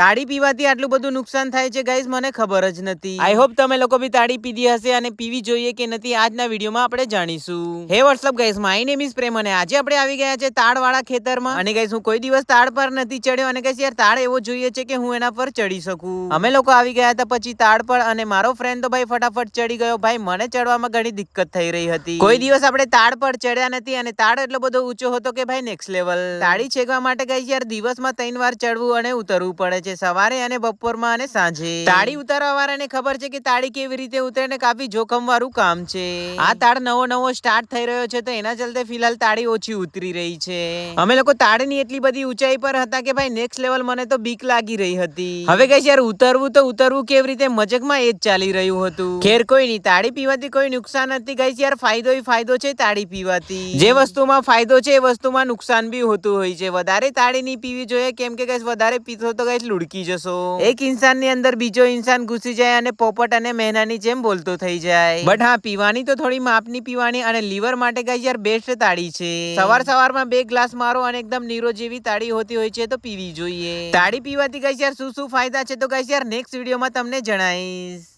તાળી પીવાથી આટલું બધું નુકસાન થાય છે ગાઈસ, મને ખબર જ નથી. આઈ હોપ તમે લોકો બી તાળી પીધી હશે અને પીવી જોઈએ કે નથી, આજના વિડીયોમાં આપણે જાણીશું. Hey what's up guys, my name is Prem અને આજે આપણે આવી ગયા છે તાળવાળા ખેતરમાં. અને ગાઈસ હું કોઈ દિવસ તાળ પર નથી ચડ્યો અને ગાઈસ યાર તાળ એવો જોઈએ છે કે હું એના પર ચડી શકું. અમે લોકો આવી ગયા હતા પછી તાળ પર અને મારો ફ્રેન્ડ તો ભાઈ ફટાફટ ચડી ગયો. ભાઈ મને ચડવામાં ઘણી દિક્કત થઈ રહી હતી. કોઈ દિવસ આપણે તાળ પર ચડ્યા નથી અને તાળ એટલો બધો ઊંચો હતો કે ભાઈ નેક્સ્ટ લેવલ. તાળી છેકવા માટે ગાઈસ યાર દિવસમાં 3 વાર ચડવું અને ઉતરવું પડે છે, સવારે અને બપોરમાં અને સાંજે. તાળી ઉતારવા વાળાને ખબર છે કે તાળી કેવી રીતે ઉતરે ને કાફી જોખમ વાળું કામ છે. આ તાળ નવો સ્ટાર્ટ થઈ રહ્યો છે તો એના ચલતે ફિલહાલ તાળી ઓછી ઉતરી રહી છે. અમે લોકો તાળીની એટલી બધી ઊંચાઈ પર હતા કે ભાઈ નેક્સ્ટ લેવલ, મને તો બીક લાગી રહી હતી. હવે ગાઈસ યાર ઉતરવું કેવી રીતે મજાકમાં એ જ ચાલી રહ્યું હતું. ખેર કોઈ નહીં, તાળી પીવાથી કોઈ નુકસાન નથી ગાઈસ યાર, ફાયદો છે તાળી પીવાથી. જે વસ્તુમાં ફાયદો છે એ વસ્તુમાં નુકસાન બી હોતું હોય છે. વધારે તાળી નહીં પીવી જોઈએ કેમ કે ગાઈસ વધારે પીશો તો ગાઈસ લુડકી જશો. એક ઇન્સાનની અંદર બીજો ઇન્સાન ઘૂસી જાય અને પોપટ અને મહેનાની જેમ બોલતો થઈ જાય. બટ હા, પીવાની તો થોડી માપની પીવાની અને લીવર માટે ગાઈસ યાર બેસ્ટ તાળી છે. સવારમાં 2 ગ્લાસ મારો અને એકદમ નીરો જેવી તાળી હોતી હોય છે તો પીવી જોઈએ. તાળી પીવાથી ગાઈસ યાર શું ફાયદા છે તો ગાઈસ યાર નેક્સ્ટ વિડીયોમાં તમને જણાવીશ.